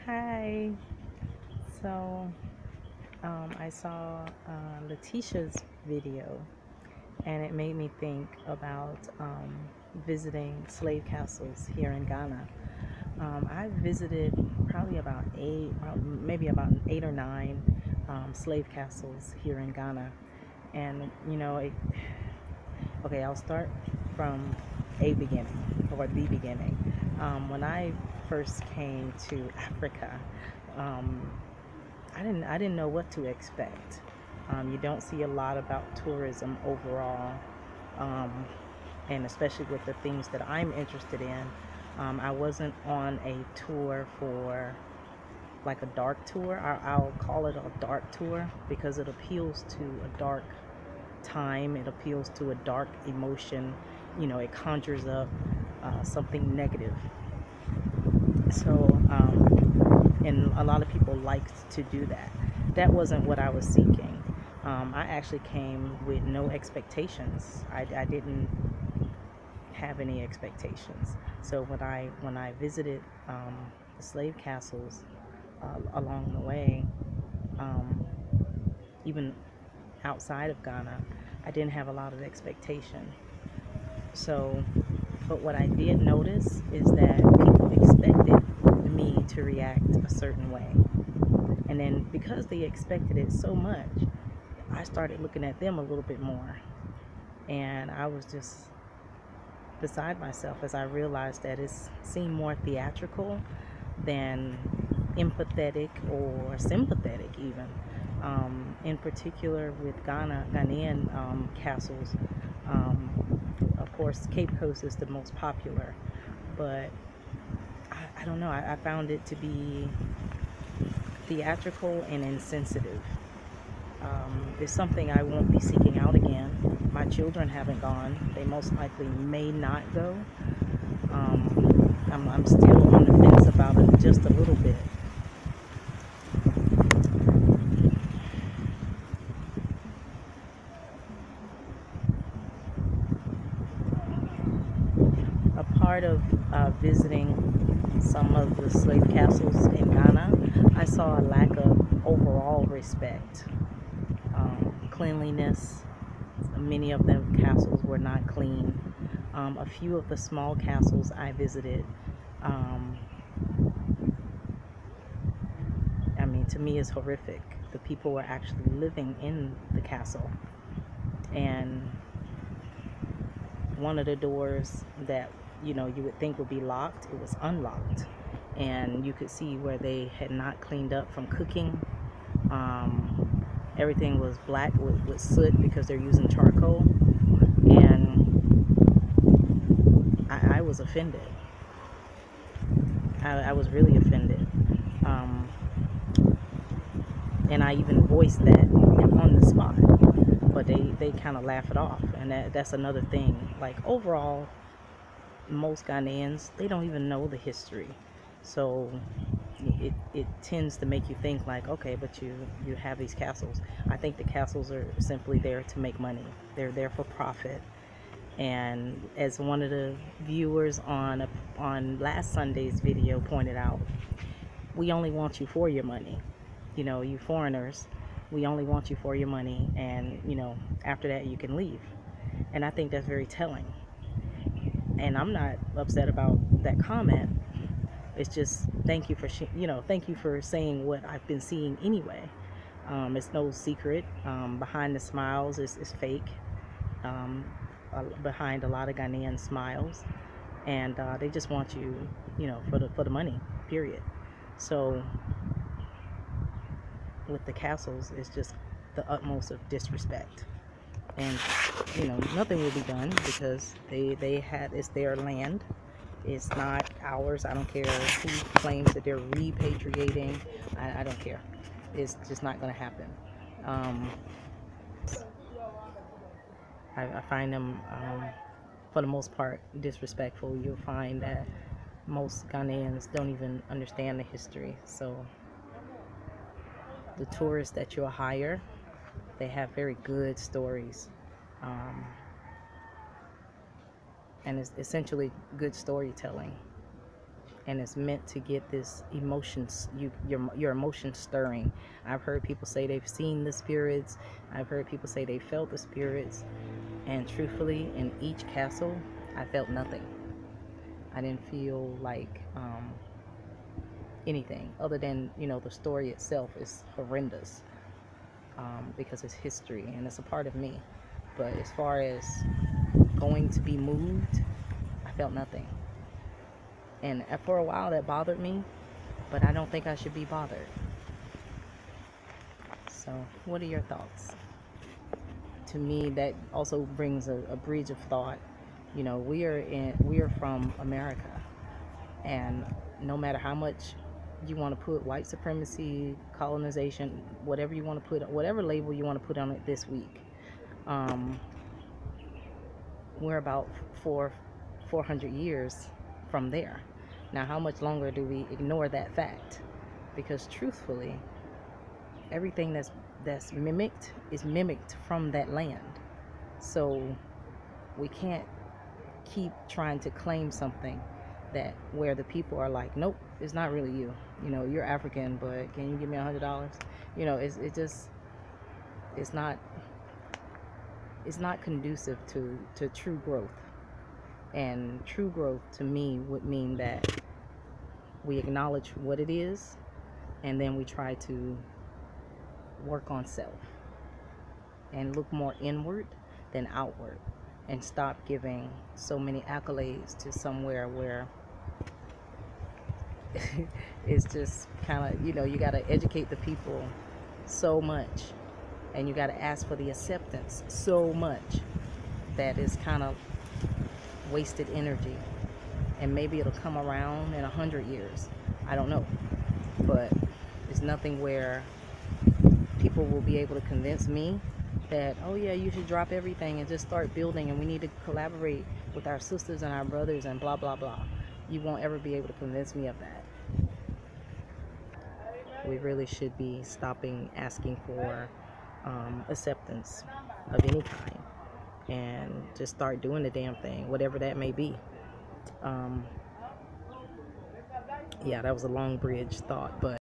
Hi. So, I saw Letitia's video, and it made me think about visiting slave castles here in Ghana. I visited probably about maybe about 8 or 9 slave castles here in Ghana, and okay, I'll start from a beginning or the beginning. When I first came to Africa, um, I didn't know what to expect. You don't see a lot about tourism overall, um, and especially with the things that I'm interested in. I wasn't on a tour for like a dark tour. I'll call it a dark tour because it appeals to a dark time. It appeals to a dark emotion. It conjures up something negative. So, and a lot of people like to do that. That wasn't what I was seeking. I actually came with no expectations. I didn't have any expectations. So when I visited the slave castles along the way, um, even outside of Ghana, I didn't have a lot of expectation. So, but what I did notice is that people expected me to react a certain way. And then because they expected it so much, I started looking at them a little bit more. And I was just beside myself as I realized that it seemed more theatrical than empathetic or sympathetic, even. In particular, with Ghanaian castles, um, of course, Cape Coast is the most popular, but I don't know. I found it to be theatrical and insensitive. It's something I won't be seeking out again. My children haven't gone. They most likely may not go. I'm still on the fence about it just a little bit. A part of visiting some of the slave castles in Ghana, I saw a lack of overall respect, cleanliness. Many of the castles were not clean. A few of the small castles I visited, um, I mean, to me, is horrific. The people were actually living in the castle, and one of the doors that you would think would be locked, it was unlocked, and you could see where they had not cleaned up from cooking. Everything was black with soot because they're using charcoal, and I was offended. I was really offended, um, and I even voiced that on the spot, but they kind of laugh it off, and that's another thing. Like, overall, most Ghanaians, they don't even know the history. So it tends to make you think like, okay, but you have these castles. I think the castles are simply there to make money. They're there for profit. And as one of the viewers on last Sunday's video pointed out, we only want you for your money. You foreigners, we only want you for your money, and after that you can leave. And I think that's very telling. And I'm not upset about that comment. It's just thank you for saying what I've been seeing anyway. It's no secret. Behind the smiles is fake. Um, Behind a lot of Ghanaian smiles, and they just want you, for the money. Period. So with the castles, it's just the utmost of disrespect, and nothing will be done because it's their land. It's not ours. I don't care who claims that they're repatriating. I don't care. It's just not going to happen. Um, I find them, for the most part, disrespectful. You'll find that most Ghanaians don't even understand the history. So the tourists that you'll hire, they have very good stories. Um, and it's essentially good storytelling. and it's meant to get this emotions, your emotions stirring. I've heard people say they've seen the spirits. I've heard people say they felt the spirits, and truthfully, in each castle, I felt nothing. I didn't feel like anything other than, the story itself is horrendous, because it's history and it's a part of me. But as far as going to be moved, I felt nothing. And for a while that bothered me, but I don't think I should be bothered. So, what are your thoughts? To me, that also brings a bridge of thought. We are from America, and no matter how much you want to put white supremacy, colonization, whatever you want to put, whatever label you want to put on it this week, we're about 400 years from there. Now, how much longer do we ignore that fact? Because truthfully, everything that's mimicked is mimicked from that land. So we can't keep trying to claim something that where the people are like, nope, it's not really you. You're African, but can you give me $100? It's not conducive to true growth. And true growth to me would mean that we acknowledge what it is, and then we try to work on self and look more inward than outward, and stop giving so many accolades to somewhere where it's just kind of, you got to educate the people so much, and you got to ask for the acceptance so much that it's kind of wasted energy. And maybe it'll come around in 100 years. I don't know. But it's nothing where people will be able to convince me that, oh yeah, you should drop everything and just start building, and we need to collaborate with our sisters and our brothers and blah, blah, blah. You won't ever be able to convince me of that. We really should be stopping asking for acceptance of any kind, and just start doing the damn thing, whatever that may be. Yeah, that was a long bridge thought, but